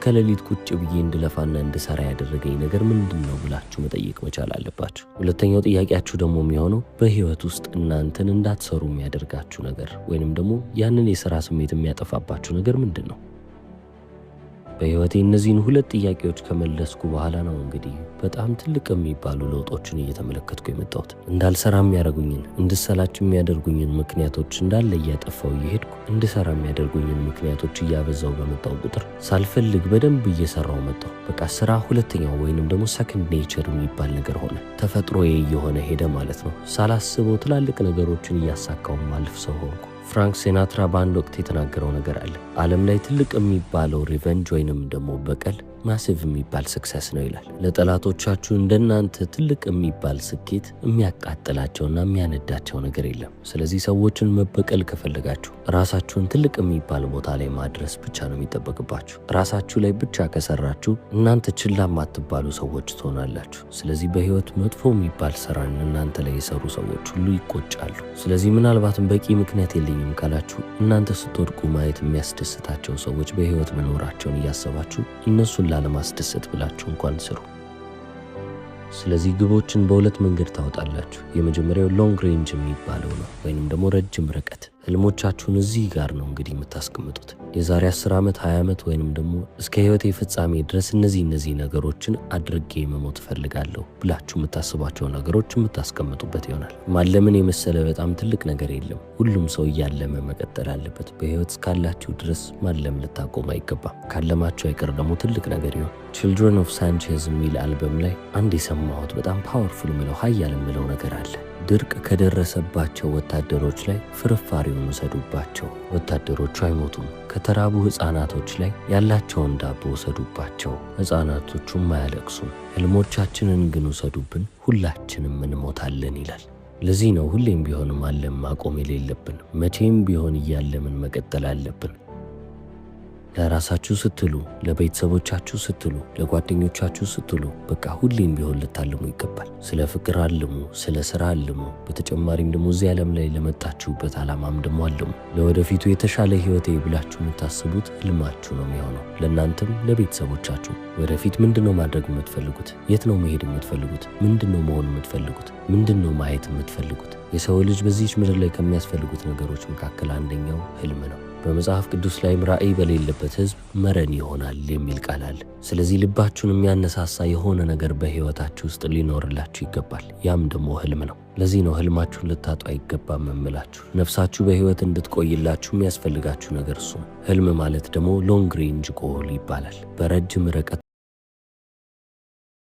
እስከ ሌሊት ቁጭ ብዬ እንድለፋና እንድሰራ ያደረገኝ ነገር ምንድነው ብላችሁ መጠየቅ መቻል አለባችሁ። ሁለተኛው ጥያቄያችሁ ደግሞ የሚሆነው በህይወት ውስጥ እናንተን እንዳትሰሩ የሚያደርጋችሁ ነገር ወይንም ደግሞ ያንን የሥራ ስሜት የሚያጠፋባችሁ ነገር ምንድነው? በህይወቴ እነዚህን ሁለት ጥያቄዎች ከመለስኩ በኋላ ነው እንግዲህ በጣም ትልቅ የሚባሉ ለውጦችን እየተመለከትኩ የመጣሁት። እንዳልሰራ የሚያደርጉኝን እንድሰላች የሚያደርጉኝን ምክንያቶች እንዳለ እያጠፋው እየሄድኩ እንድሰራ የሚያደርጉኝን ምክንያቶች እያበዛው በመጣው ቁጥር ሳልፈልግ በደንብ እየሰራው መጣሁ። በቃ ስራ ሁለተኛው ወይንም ደግሞ ሰከንድ ኔቸር የሚባል ነገር ሆነ። ተፈጥሮዬ እየሆነ ሄደ ማለት ነው። ሳላስበው ትላልቅ ነገሮችን እያሳካው ማልፍ ሰው ሆንኩ። ፍራንክ ሲናትራ በአንድ ወቅት የተናገረው ነገር አለ። ዓለም ላይ ትልቅ የሚባለው ሪቨንጅ ወይንም ደግሞ በቀል ማሲቭ የሚባል ስክሰስ ነው ይላል። ለጠላቶቻችሁ እንደናንተ ትልቅ የሚባል ስኬት የሚያቃጥላቸውና የሚያነዳቸው ነገር የለም። ስለዚህ ሰዎችን መበቀል ከፈለጋችሁ ራሳችሁን ትልቅ የሚባል ቦታ ላይ ማድረስ ብቻ ነው የሚጠበቅባችሁ። ራሳችሁ ላይ ብቻ ከሰራችሁ እናንተ ችላ የማትባሉ ሰዎች ትሆናላችሁ። ስለዚህ በህይወት መጥፎ የሚባል ስራን እናንተ ላይ የሰሩ ሰዎች ሁሉ ይቆጫሉ። ስለዚህ ምናልባትም በቂ ምክንያት የለኝም ካላችሁ እናንተ ስትወድቁ ማየት የሚያስደስታቸው ሰዎች በህይወት መኖራቸውን እያሰባችሁ እነሱን ላለማስደሰት ብላችሁ እንኳን ስሩ። ስለዚህ ግቦችን በሁለት መንገድ ታወጣላችሁ። የመጀመሪያው ሎንግ ሬንጅ የሚባለው ነው ወይንም ደግሞ ረጅም ርቀት። ህልሞቻችሁን እዚህ ጋር ነው እንግዲህ የምታስቀምጡት። የዛሬ 10 ዓመት 20 ዓመት ወይንም ደግሞ እስከ ህይወቴ ፍጻሜ ድረስ እነዚህ ነገሮችን አድርጌ መሞት ፈልጋለሁ ብላችሁ የምታስቧቸው ነገሮች የምታስቀምጡበት ይሆናል። ማለምን የመሰለ በጣም ትልቅ ነገር የለም። ሁሉም ሰው እያለመ መቀጠል አለበት። በህይወት እስካላችሁ ድረስ ማለም ልታቆም አይገባም። ካለማችሁ አይቀር ደግሞ ትልቅ ነገር ይሆን። ችልድረን ኦፍ ሳንቼዝ የሚል አልበም ላይ አንድ የሰማሁት በጣም ፓወርፉል ምለው ኃያል ምለው ነገር አለ። ድርቅ ከደረሰባቸው ወታደሮች ላይ ፍርፋሪውን ውሰዱባቸው፣ ወታደሮቹ አይሞቱም። ከተራቡ ህፃናቶች ላይ ያላቸውን ዳቦ ውሰዱባቸው፣ ህፃናቶቹም አያለቅሱም። ህልሞቻችንን ግን ውሰዱብን፣ ሁላችንም እንሞታለን ይላል። ለዚህ ነው ሁሌም ቢሆን ማለም ማቆም የሌለብን። መቼም ቢሆን እያለምን መቀጠል አለብን። ለራሳችሁ ስትሉ፣ ለቤተሰቦቻችሁ ስትሉ፣ ለጓደኞቻችሁ ስትሉ በቃ ሁሌም ቢሆን ልታልሙ ይገባል። ስለ ፍቅር አልሙ፣ ስለ ስራ አልሙ። በተጨማሪም ደግሞ እዚህ ዓለም ላይ ለመጣችሁበት ዓላማም ደግሞ አልሙ። ለወደፊቱ የተሻለ ህይወቴ ብላችሁ የምታስቡት ህልማችሁ ነው የሚሆነው። ለእናንተም ለቤተሰቦቻችሁ ወደፊት ምንድነው ማድረግ የምትፈልጉት? የት ነው መሄድ የምትፈልጉት? ምንድነው መሆን የምትፈልጉት? ምንድነው ማየት የምትፈልጉት? የሰው ልጅ በዚህች ምድር ላይ ከሚያስፈልጉት ነገሮች መካከል አንደኛው ህልም ነው። በመጽሐፍ ቅዱስ ላይም ራእይ በሌለበት ህዝብ መረን ይሆናል የሚል ቃል አለ። ስለዚህ ልባችሁን የሚያነሳሳ የሆነ ነገር በህይወታችሁ ውስጥ ሊኖርላችሁ ይገባል። ያም ደግሞ ህልም ነው። ለዚህ ነው ህልማችሁን ልታጡ አይገባም እምላችሁ። ነፍሳችሁ በህይወት እንድትቆይላችሁ የሚያስፈልጋችሁ ነገር እሱ ነው። ህልም ማለት ደግሞ ሎንግ ሬንጅ ጎል ይባላል። በረጅም ርቀት